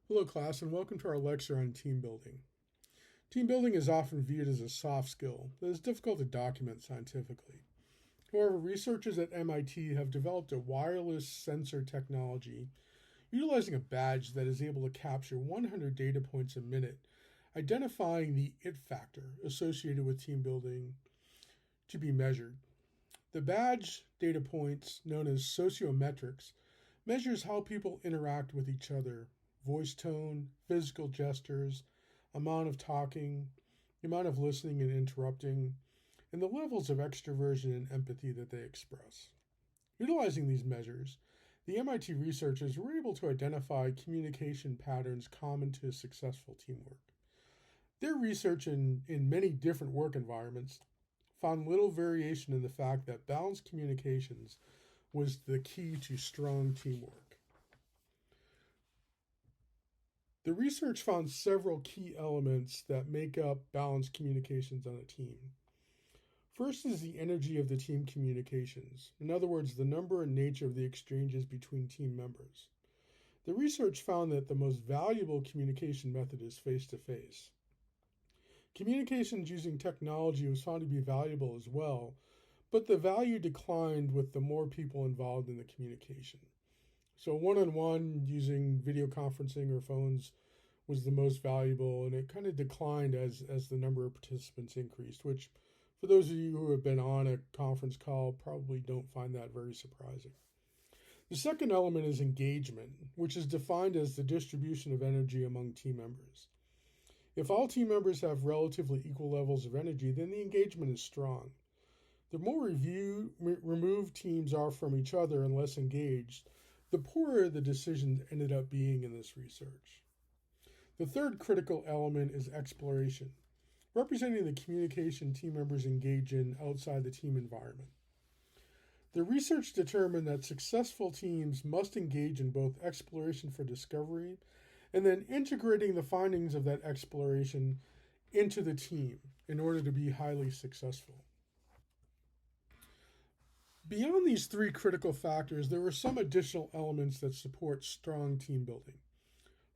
Hello, class, and welcome to our lecture on team building. Team building is often viewed as a soft skill that is difficult to document scientifically. However, researchers at MIT have developed a wireless sensor technology utilizing a badge that is able to capture 100 data points a minute, identifying the it factor associated with team building to be measured. The badge data points, known as sociometrics, measures how people interact with each other, voice tone, physical gestures, amount of talking, the amount of listening and interrupting, and the levels of extroversion and empathy that they express. Utilizing these measures, the MIT researchers were able to identify communication patterns common to successful teamwork. Their research in many different work environments found little variation in the fact that balanced communications was the key to strong teamwork. The research found several key elements that make up balanced communications on a team. First is the energy of the team communications, in other words, the number and nature of the exchanges between team members. The research found that the most valuable communication method is face to face. Communications using technology was found to be valuable as well, but the value declined with the more people involved in the communication. So one on one using video conferencing or phones was the most valuable, and it kind of declined as the number of participants increased, which for those of you who have been on a conference call probably don't find that very surprising. The second element is engagement, which is defined as the distribution of energy among team members. If all team members have relatively equal levels of energy, then the engagement is strong. The more removed teams are from each other and less engaged, the poorer the decisions ended up being in this research. The third critical element is exploration, representing the communication team members engage in outside the team environment. The research determined that successful teams must engage in both exploration for discovery and then integrating the findings of that exploration into the team in order to be highly successful. Beyond these three critical factors, there were some additional elements that support strong team building.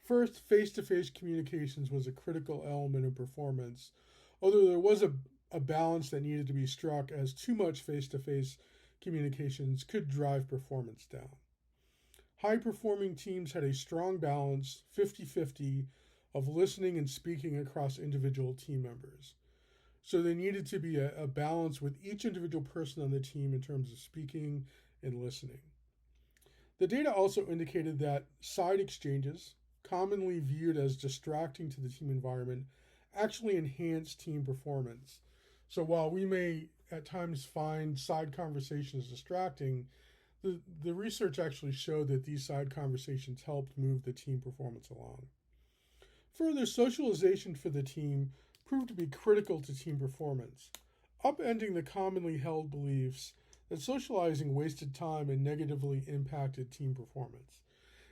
First, face-to-face communications was a critical element of performance, although there was a balance that needed to be struck, as too much face-to-face communications could drive performance down. High-performing teams had a strong balance, 50-50, of listening and speaking across individual team members. So there needed to be a balance with each individual person on the team in terms of speaking and listening. The data also indicated that side exchanges, commonly viewed as distracting to the team environment, actually enhance team performance. So while we may at times find side conversations distracting, the research actually showed that these side conversations helped move the team performance along. Further, socialization for the team proved to be critical to team performance, upending the commonly held beliefs that socializing wasted time and negatively impacted team performance.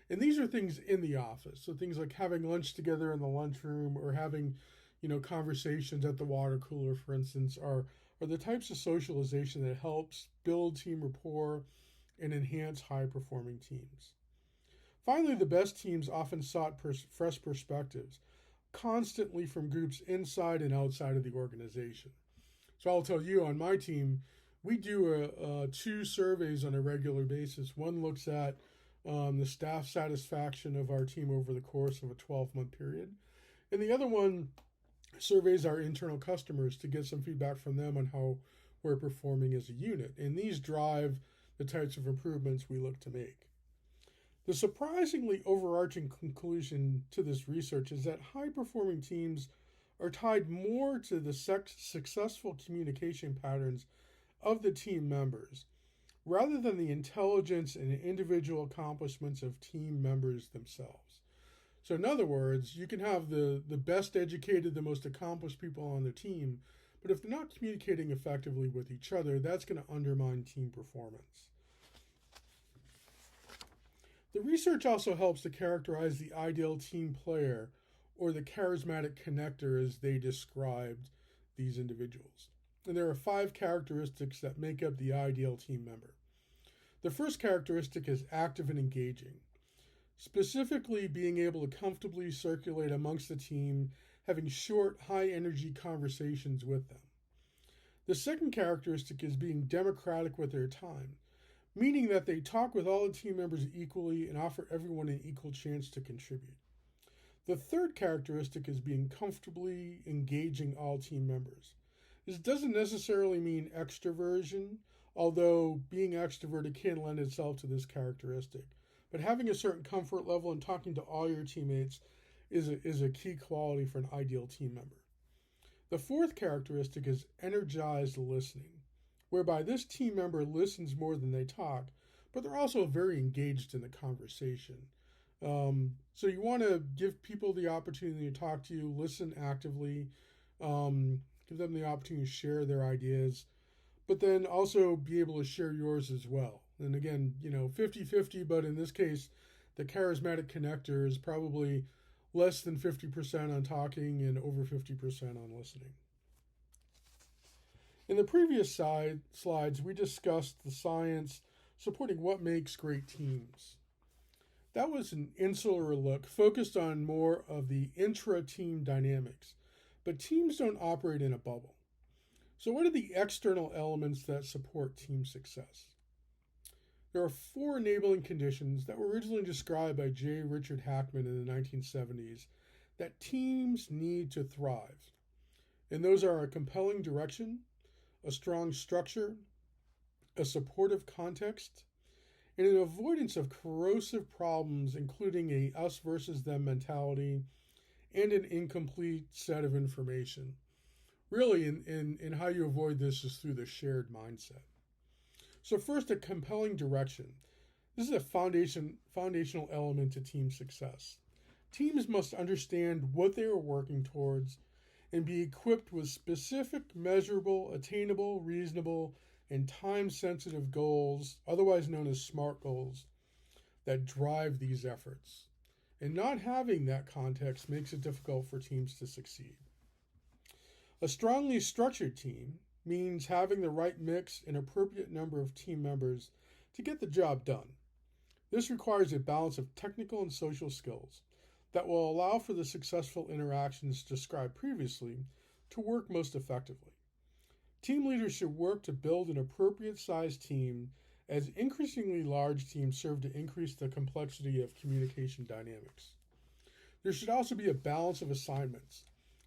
And these are things in the office, so things like having lunch together in the lunchroom or having, conversations at the water cooler, for instance, are the types of socialization that helps build team rapport and enhance high-performing teams. Finally, the best teams often sought fresh perspectives, constantly from groups inside and outside of the organization. So I'll tell you, on my team, we do two surveys on a regular basis. One looks at the staff satisfaction of our team over the course of a 12-month period, and the other one surveys our internal customers to get some feedback from them on how we're performing as a unit. And these drive the types of improvements we look to make. The surprisingly overarching conclusion to this research is that high-performing teams are tied more to the successful communication patterns of the team members, rather than the intelligence and individual accomplishments of team members themselves. So in other words, you can have the best educated, the most accomplished people on the team, but if they're not communicating effectively with each other, that's going to undermine team performance. The research also helps to characterize the ideal team player, or the charismatic connector as they described these individuals. And there are 5 characteristics that make up the ideal team member. The first characteristic is active and engaging. specifically being able to comfortably circulate amongst the team, having short, high energy conversations with them. The second characteristic is being democratic with their time, meaning that they talk with all the team members equally and offer everyone an equal chance to contribute. The third characteristic is being comfortably engaging all team members. This doesn't necessarily mean extroversion, although being extroverted can lend itself to this characteristic. But having a certain comfort level and talking to all your teammates is a key quality for an ideal team member. The fourth characteristic is energized listening, whereby this team member listens more than they talk, but they're also very engaged in the conversation. So you want to give people the opportunity to talk to you, listen actively, give them the opportunity to share their ideas, but then also be able to share yours as well. And again, 50-50, but in this case, the charismatic connector is probably less than 50% on talking and over 50% on listening. In the previous slides, we discussed the science supporting what makes great teams. That was an insular look focused on more of the intra-team dynamics, but teams don't operate in a bubble. So what are the external elements that support team success? There are 4 enabling conditions that were originally described by J. Richard Hackman in the 1970s that teams need to thrive. And those are a compelling direction, a strong structure, a supportive context, and an avoidance of corrosive problems, including a us versus them mentality and an incomplete set of information. Really, in how you avoid this is through the shared mindset. So first, a compelling direction. This is a foundational element to team success. Teams must understand what they are working towards and be equipped with specific, measurable, attainable, reasonable, and time-sensitive goals, otherwise known as SMART goals, that drive these efforts. And not having that context makes it difficult for teams to succeed. A strongly structured team means having the right mix and appropriate number of team members to get the job done. This requires a balance of technical and social skills that will allow for the successful interactions described previously to work most effectively. Team leaders should work to build an appropriate sized team, as increasingly large teams serve to increase the complexity of communication dynamics. There should also be a balance of assignments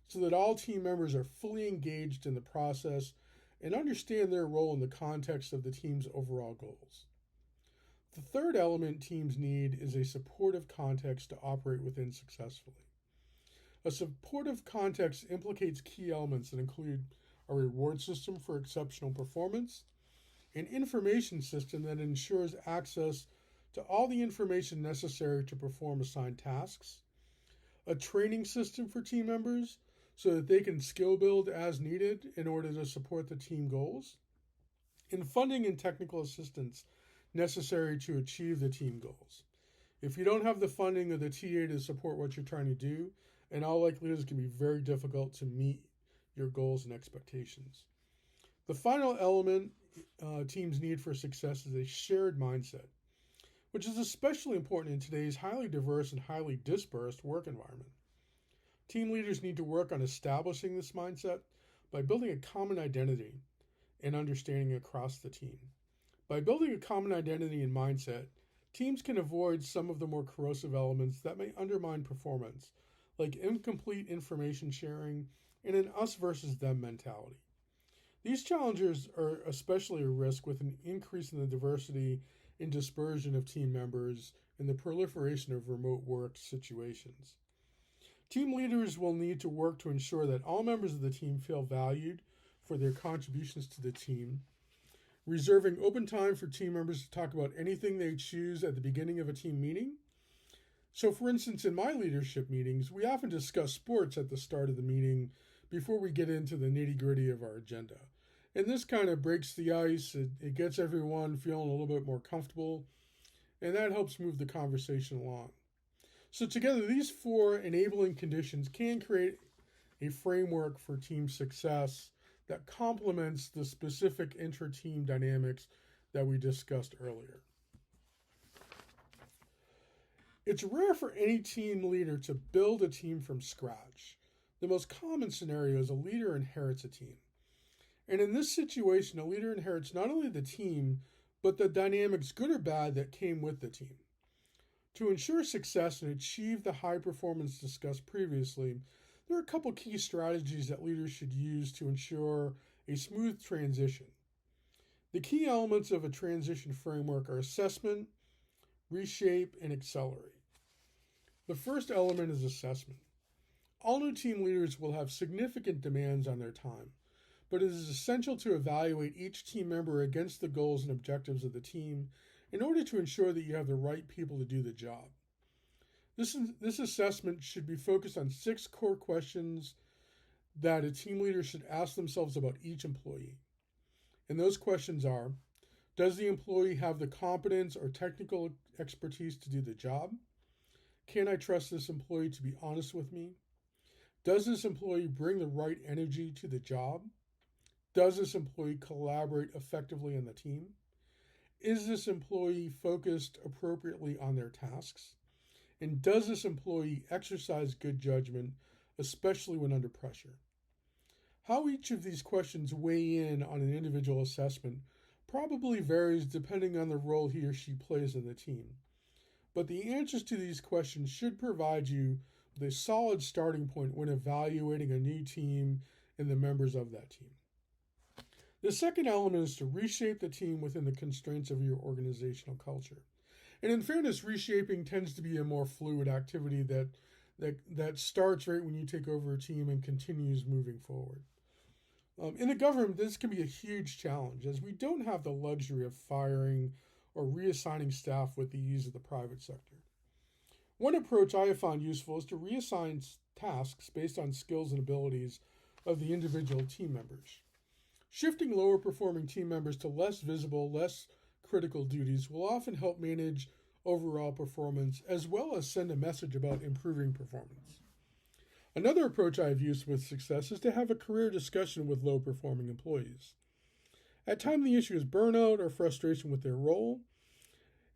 so that all team members are fully engaged in the process and understand their role in the context of the team's overall goals. The third element teams need is a supportive context to operate within successfully. A supportive context implicates key elements that include a reward system for exceptional performance, an information system that ensures access to all the information necessary to perform assigned tasks, a training system for team members so that they can skill build as needed in order to support the team goals, and funding and technical assistance necessary to achieve the team goals. If you don't have the funding or the TA to support what you're trying to do, in all likelihood, it's going to be very difficult to meet your goals and expectations. The final element teams need for success is a shared mindset, which is especially important in today's highly diverse and highly dispersed work environment. Team leaders need to work on establishing this mindset by building a common identity and understanding across the team. By building a common identity and mindset, teams can avoid some of the more corrosive elements that may undermine performance, like incomplete information sharing and an us versus them mentality. These challenges are especially a risk with an increase in the diversity and dispersion of team members and the proliferation of remote work situations. Team leaders will need to work to ensure that all members of the team feel valued for their contributions to the team, reserving open time for team members to talk about anything they choose at the beginning of a team meeting. So, for instance, in my leadership meetings, we often discuss sports at the start of the meeting before we get into the nitty-gritty of our agenda. And this kind of breaks the ice, it gets everyone feeling a little bit more comfortable, and that helps move the conversation along. So together, these 4 enabling conditions can create a framework for team success that complements the specific intra-team dynamics that we discussed earlier. It's rare for any team leader to build a team from scratch. The most common scenario is a leader inherits a team. And in this situation, a leader inherits not only the team, but the dynamics, good or bad, that came with the team. To ensure success and achieve the high performance discussed previously, there are a couple key strategies that leaders should use to ensure a smooth transition. The key elements of a transition framework are assessment, reshape, and accelerate. The first element is assessment. All new team leaders will have significant demands on their time, but it is essential to evaluate each team member against the goals and objectives of the team in order to ensure that you have the right people to do the job. This assessment should be focused on 6 core questions that a team leader should ask themselves about each employee. And those questions are, does the employee have the competence or technical expertise to do the job? Can I trust this employee to be honest with me? Does this employee bring the right energy to the job? Does this employee collaborate effectively on the team? Is this employee focused appropriately on their tasks? And does this employee exercise good judgment, especially when under pressure? How each of these questions weigh in on an individual assessment probably varies depending on the role he or she plays in the team. But the answers to these questions should provide you with a solid starting point when evaluating a new team and the members of that team. The second element is to reshape the team within the constraints of your organizational culture. And in fairness, reshaping tends to be a more fluid activity that starts right when you take over a team and continues moving forward. In the government, this can be a huge challenge as we don't have the luxury of firing or reassigning staff with the ease of the private sector. One approach I have found useful is to reassign tasks based on skills and abilities of the individual team members. Shifting lower performing team members to less visible, less critical duties will often help manage overall performance as well as send a message about improving performance. Another approach I have used with success is to have a career discussion with low performing employees. At times the issue is burnout or frustration with their role,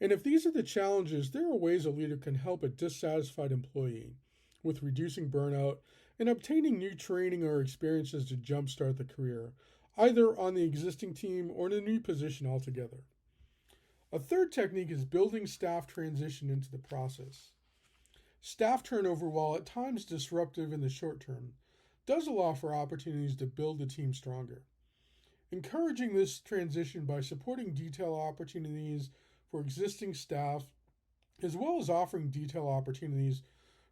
and if these are the challenges, there are ways a leader can help a dissatisfied employee with reducing burnout and obtaining new training or experiences to jumpstart the career, either on the existing team or in a new position altogether. A third technique is building staff transition into the process. Staff turnover, while at times disruptive in the short term, does allow for opportunities to build the team stronger. Encouraging this transition by supporting detail opportunities for existing staff, as well as offering detail opportunities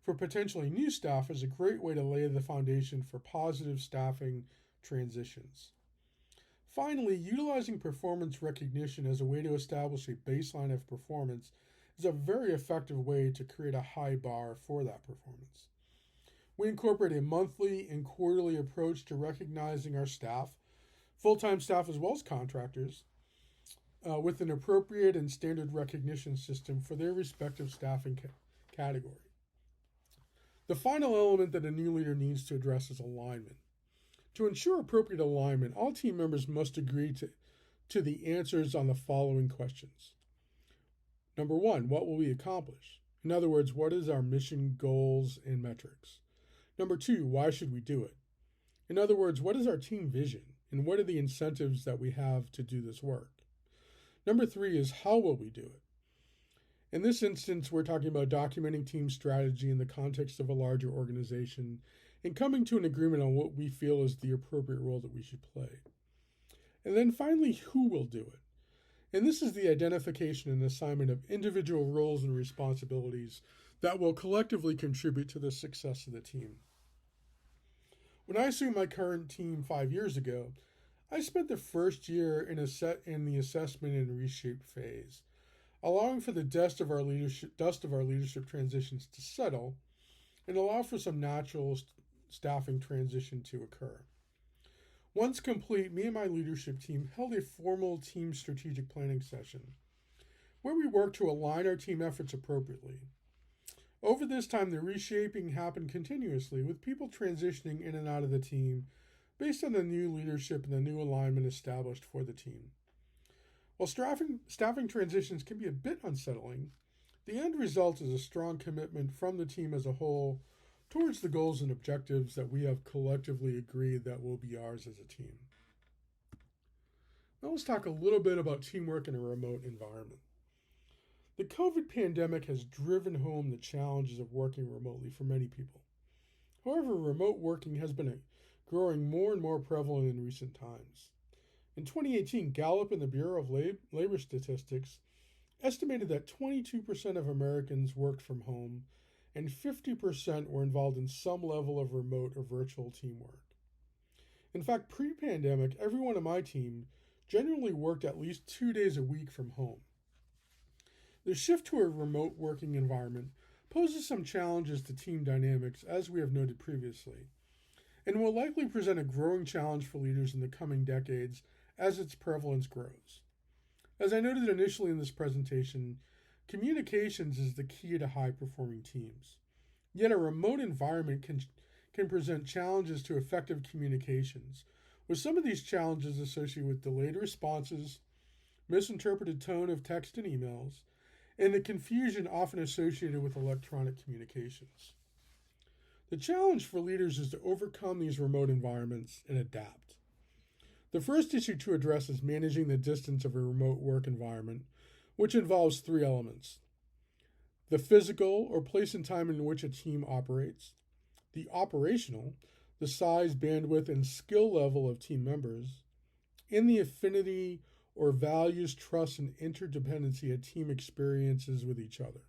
for potentially new staff, is a great way to lay the foundation for positive staffing transitions. Finally, utilizing performance recognition as a way to establish a baseline of performance is a very effective way to create a high bar for that performance. We incorporate a monthly and quarterly approach to recognizing our staff, full-time staff as well as contractors, with an appropriate and standard recognition system for their respective staffing category. The final element that a new leader needs to address is alignment. To ensure appropriate alignment, all team members must agree to the answers on the following questions. Number 1, what will we accomplish? In other words, what is our mission, goals, and metrics? Number 2, why should we do it? In other words, what is our team vision, and what are the incentives that we have to do this work? Number 3 is how will we do it? In this instance, we're talking about documenting team strategy in the context of a larger organization and coming to an agreement on what we feel is the appropriate role that we should play. And then finally, who will do it? And this is the identification and assignment of individual roles and responsibilities that will collectively contribute to the success of the team. When I assumed my current team 5 years ago, I spent the first year in the assessment and reshape phase, allowing for the dust of our leadership transitions to settle and allow for some natural staffing transition to occur. Once complete, me and my leadership team held a formal team strategic planning session where we worked to align our team efforts appropriately. Over this time, the reshaping happened continuously, with people transitioning in and out of the team based on the new leadership and the new alignment established for the team. While staffing transitions can be a bit unsettling, The end result is a strong commitment from the team as a whole towards the goals and objectives that we have collectively agreed that will be ours as a team. Now let's talk a little bit about teamwork in a remote environment. The COVID pandemic has driven home the challenges of working remotely for many people. However, remote working has been growing more and more prevalent in recent times. In 2018, Gallup and the Bureau of Labor Statistics estimated that 22% of Americans worked from home and 50% were involved in some level of remote or virtual teamwork. In fact, pre-pandemic, everyone on my team generally worked at least 2 days a week from home. The shift to a remote working environment poses some challenges to team dynamics, as we have noted previously, and will likely present a growing challenge for leaders in the coming decades as its prevalence grows. As I noted initially in this presentation, communications is the key to high-performing teams. Yet a remote environment can present challenges to effective communications, with some of these challenges associated with delayed responses, misinterpreted tone of text and emails, and the confusion often associated with electronic communications. The challenge for leaders is to overcome these remote environments and adapt. The first issue to address is managing the distance of a remote work environment, which involves 3 elements: the physical or place and time in which a team operates, the operational, the size, bandwidth, and skill level of team members, and the affinity or values, trust, and interdependency a team experiences with each other.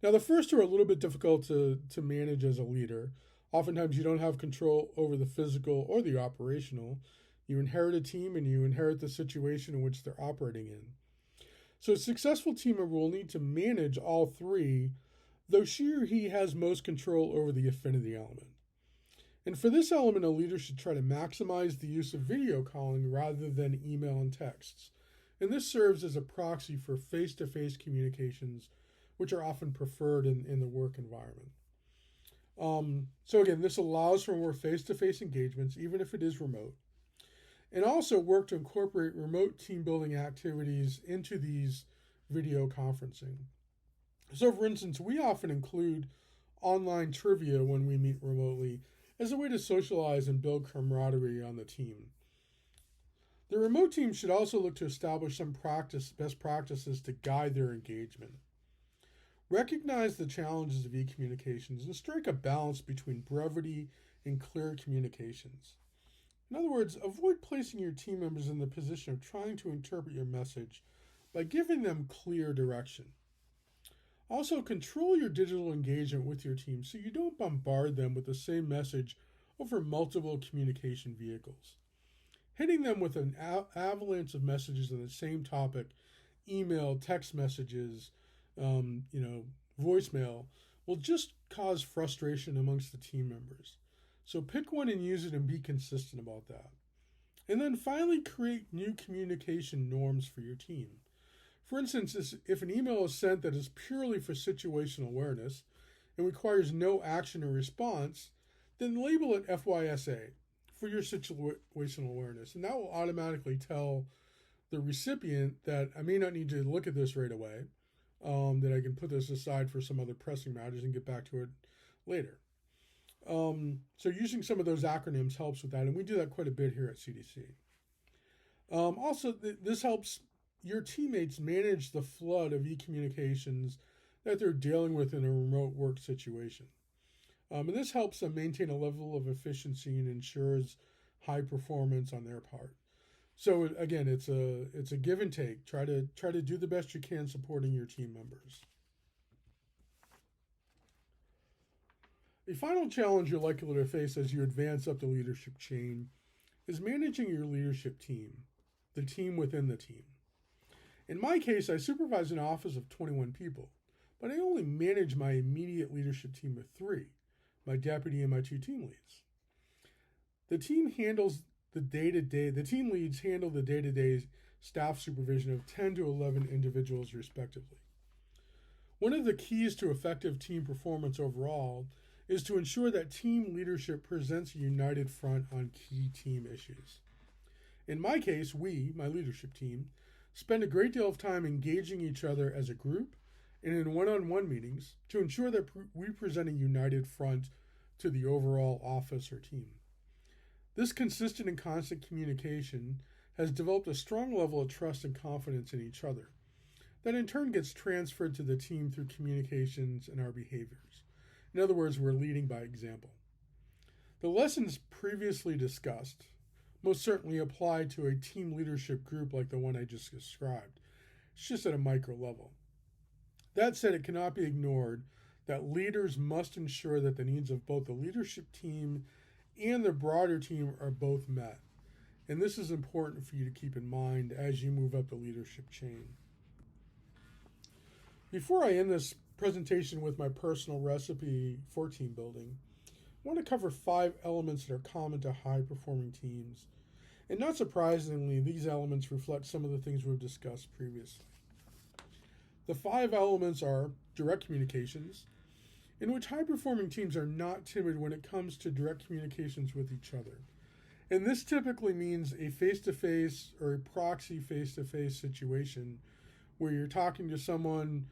Now, the first two are a little bit difficult to manage as a leader. Oftentimes, you don't have control over the physical or the operational. You inherit a team and you inherit the situation in which they're operating in. So a successful team member will need to manage all 3, though she or he has most control over the affinity element. And for this element, a leader should try to maximize the use of video calling rather than email and texts. And this serves as a proxy for face-to-face communications, which are often preferred in the work environment. So again, this allows for more face-to-face engagements, even if it is remote, and also work to incorporate remote team building activities into these video conferencing. So for instance, we often include online trivia when we meet remotely as a way to socialize and build camaraderie on the team. The remote team should also look to establish some best practices to guide their engagement. Recognize the challenges of e-communications and strike a balance between brevity and clear communications. In other words, avoid placing your team members in the position of trying to interpret your message by giving them clear direction. Also, control your digital engagement with your team so you don't bombard them with the same message over multiple communication vehicles. Hitting them with an avalanche of messages on the same topic, email, text messages, voicemail, will just cause frustration amongst the team members. So pick one and use it and be consistent about that. And then finally, create new communication norms for your team. For instance, if an email is sent that is purely for situational awareness and requires no action or response, then label it FYSA, for your situational awareness. And that will automatically tell the recipient that I may not need to look at this right away, that I can put this aside for some other pressing matters and get back to it later. So using some of those acronyms helps with that, and we do that quite a bit here at CDC. Also, this helps your teammates manage the flood of e-communications that they're dealing with in a remote work situation. And this helps them maintain a level of efficiency and ensures high performance on their part. So again, it's a give and take. Try to do the best you can supporting your team members. A final challenge you're likely to face as you advance up the leadership chain is managing your leadership team, the team within the team. In my case, I supervise an office of 21 people, but I only manage my immediate leadership team of 3, my deputy and my 2 team leads. The team leads handle the day-to-day staff supervision of 10 to 11 individuals respectively. One of the keys to effective team performance overall is to ensure that team leadership presents a united front on key team issues. In my case, we, my leadership team, spend a great deal of time engaging each other as a group and in one-on-one meetings to ensure that we present a united front to the overall office or team. This consistent and constant communication has developed a strong level of trust and confidence in each other that in turn gets transferred to the team through communications and our behaviors. In other words, we're leading by example. The lessons previously discussed most certainly apply to a team leadership group like the one I just described. It's just at a micro level. That said, it cannot be ignored that leaders must ensure that the needs of both the leadership team and the broader team are both met. And this is important for you to keep in mind as you move up the leadership chain. Before I end this presentation with my personal recipe for team building, I want to cover 5 elements that are common to high-performing teams. And not surprisingly, these elements reflect some of the things we've discussed previously. The 5 elements are direct communications, in which high-performing teams are not timid when it comes to direct communications with each other. And this typically means a face-to-face or a proxy face-to-face situation where you're talking to someone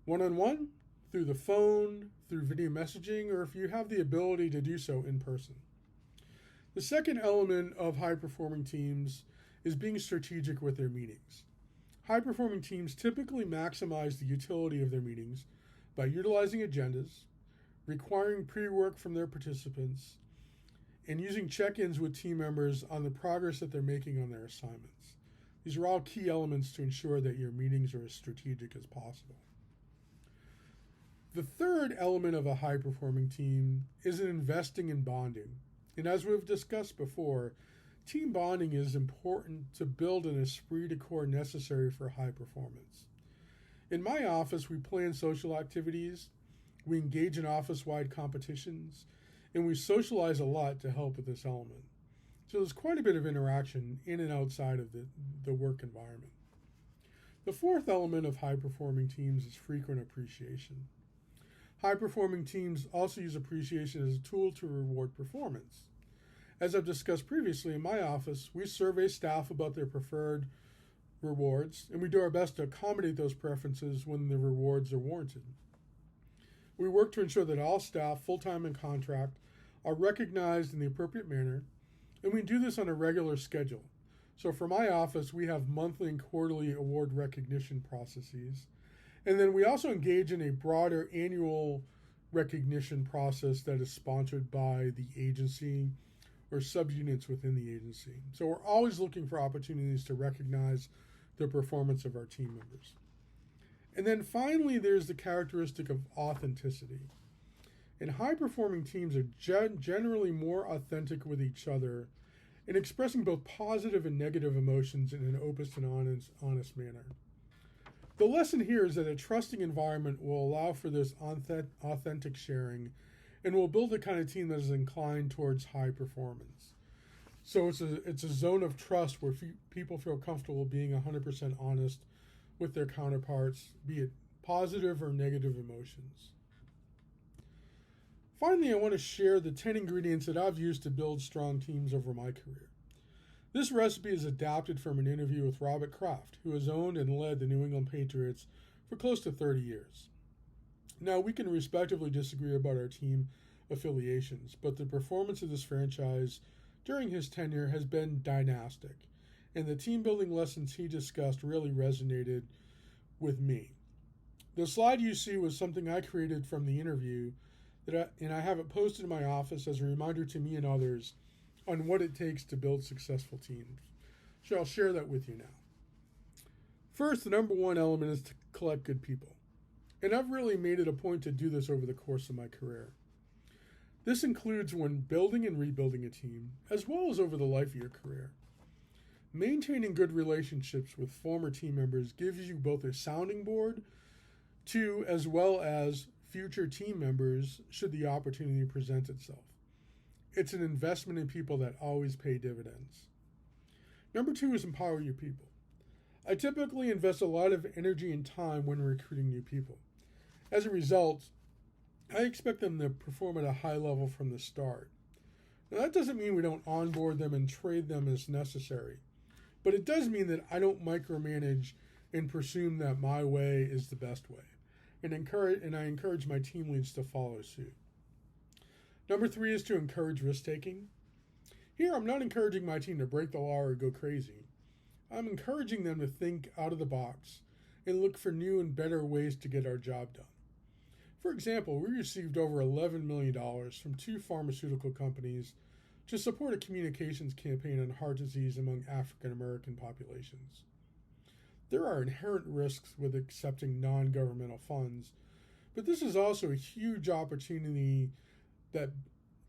one-on-one, through the phone, through video messaging, or if you have the ability to do so in person. The second element of high-performing teams is being strategic with their meetings. High-performing teams typically maximize the utility of their meetings by utilizing agendas, requiring pre-work from their participants, and using check-ins with team members on the progress that they're making on their assignments. These are all key elements to ensure that your meetings are as strategic as possible. The third element of a high-performing team is in investing in bonding. And as we've discussed before, team bonding is important to build an esprit de corps necessary for high performance. In my office, we plan social activities, we engage in office-wide competitions, and we socialize a lot to help with this element. So there's quite a bit of interaction in and outside of the work environment. The fourth element of high-performing teams is frequent appreciation. High-performing teams also use appreciation as a tool to reward performance. As I've discussed previously, in my office, we survey staff about their preferred rewards, and we do our best to accommodate those preferences when the rewards are warranted. We work to ensure that all staff, full-time and contract, are recognized in the appropriate manner, and we do this on a regular schedule. So for my office, we have monthly and quarterly award recognition processes. And then we also engage in a broader annual recognition process that is sponsored by the agency or subunits within the agency. So we're always looking for opportunities to recognize the performance of our team members. And then finally, there's the characteristic of authenticity. And high-performing teams are generally more authentic with each other in expressing both positive and negative emotions in an open and honest manner. The lesson here is that a trusting environment will allow for this authentic sharing and will build a kind of team that is inclined towards high performance. So it's a zone of trust where people feel comfortable being 100% honest with their counterparts, be it positive or negative emotions. Finally, I want to share the 10 ingredients that I've used to build strong teams over my career. This recipe is adapted from an interview with Robert Kraft, who has owned and led the New England Patriots for close to 30 years. Now, we can respectively disagree about our team affiliations, but the performance of this franchise during his tenure has been dynastic, and the team-building lessons he discussed really resonated with me. The slide you see was something I created from the interview, and I have it posted in my office as a reminder to me and others on what it takes to build successful teams. So I'll share that with you now. First, the number one element is to collect good people. And I've really made it a point to do this over the course of my career. This includes when building and rebuilding a team, as well as over the life of your career. Maintaining good relationships with former team members gives you both a sounding board to, as well as future team members should the opportunity present itself. It's an investment in people that always pay dividends. Number 2 is empower your people. I typically invest a lot of energy and time when recruiting new people. As a result, I expect them to perform at a high level from the start. Now, that doesn't mean we don't onboard them and trade them as necessary, but it does mean that I don't micromanage and presume that my way is the best way. and I encourage my team leads to follow suit. Number 3 is to encourage risk-taking. Here, I'm not encouraging my team to break the law or go crazy. I'm encouraging them to think out of the box and look for new and better ways to get our job done. For example, we received over $11 million from 2 pharmaceutical companies to support a communications campaign on heart disease among African American populations. There are inherent risks with accepting non-governmental funds, but this is also a huge opportunity that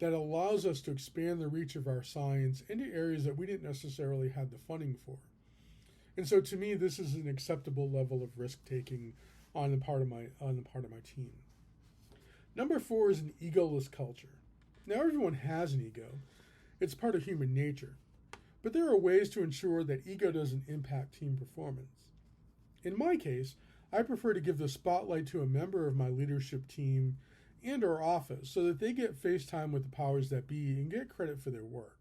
allows us to expand the reach of our science into areas that we didn't necessarily have the funding for. And so to me, this is an acceptable level of risk-taking on the part of my team. Number 4 is an egoless culture. Now, everyone has an ego. It's part of human nature. But there are ways to ensure that ego doesn't impact team performance. In my case, I prefer to give the spotlight to a member of my leadership team and our office so that they get face time with the powers that be and get credit for their work.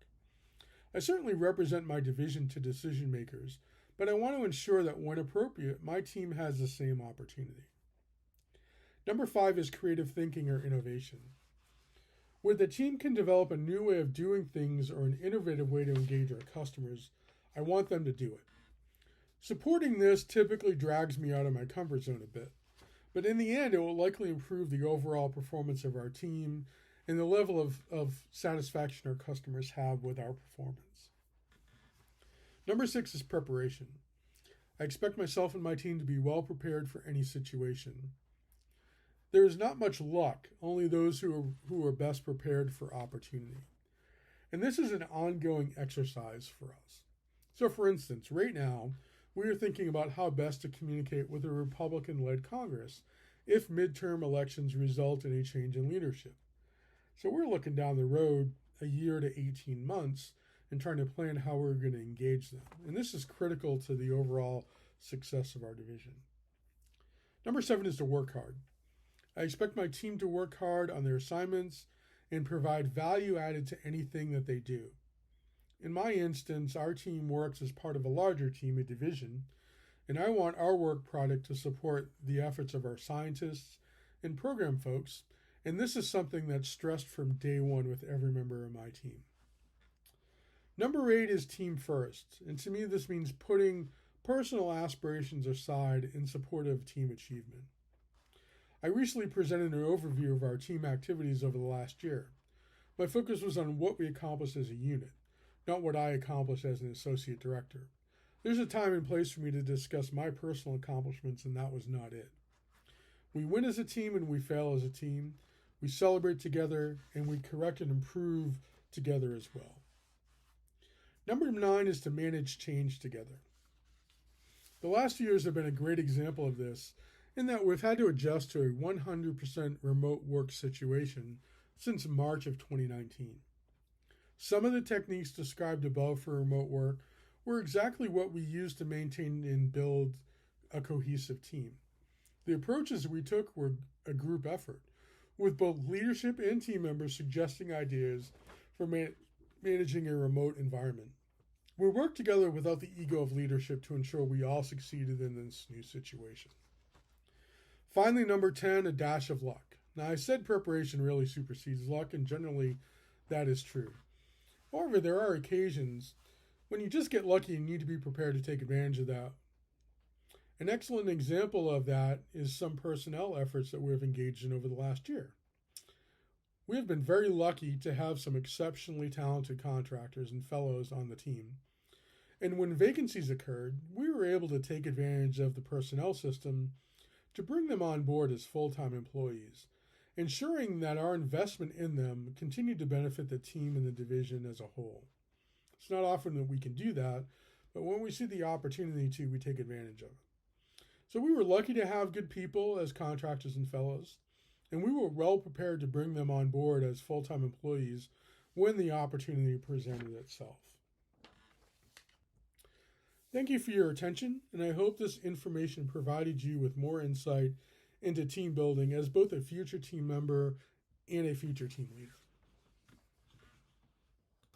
I certainly represent my division to decision makers, but I want to ensure that when appropriate, my team has the same opportunity. Number 5 is creative thinking or innovation. Where the team can develop a new way of doing things or an innovative way to engage our customers, I want them to do it. Supporting this typically drags me out of my comfort zone a bit, but in the end, it will likely improve the overall performance of our team and the level of satisfaction our customers have with our performance. Number 6 is preparation. I expect myself and my team to be well prepared for any situation. There is not much luck, only those who are best prepared for opportunity. And this is an ongoing exercise for us. So for instance, right now, we are thinking about how best to communicate with a Republican-led Congress if midterm elections result in a change in leadership. So we're looking down the road a year to 18 months and trying to plan how we're going to engage them. And this is critical to the overall success of our division. Number 7 is to work hard. I expect my team to work hard on their assignments and provide value added to anything that they do. In my instance, our team works as part of a larger team, a division, and I want our work product to support the efforts of our scientists and program folks, and this is something that's stressed from day one with every member of my team. Number 8 is team first, and to me this means putting personal aspirations aside in support of team achievement. I recently presented an overview of our team activities over the last year. My focus was on what we accomplished as a unit, not what I accomplished as an associate director. There's a time and place for me to discuss my personal accomplishments, and that was not it. We win as a team and we fail as a team. We celebrate together and we correct and improve together as well. Number 9 is to manage change together. The last few years have been a great example of this, in that we've had to adjust to a 100% remote work situation since March of 2019. Some of the techniques described above for remote work were exactly what we used to maintain and build a cohesive team. The approaches we took were a group effort, with both leadership and team members suggesting ideas for managing a remote environment. We worked together without the ego of leadership to ensure we all succeeded in this new situation. Finally, number 10, a dash of luck. Now, I said preparation really supersedes luck, and generally that is true. However, there are occasions when you just get lucky and need to be prepared to take advantage of that. An excellent example of that is some personnel efforts that we have engaged in over the last year. We have been very lucky to have some exceptionally talented contractors and fellows on the team. And when vacancies occurred, we were able to take advantage of the personnel system to bring them on board as full-time employees, ensuring that our investment in them continued to benefit the team and the division as a whole. It's not often that we can do that, but when we see the opportunity to, we take advantage of it. So we were lucky to have good people as contractors and fellows, and we were well prepared to bring them on board as full-time employees when the opportunity presented itself. Thank you for your attention, and I hope this information provided you with more insight into team building as both a future team member and a future team leader.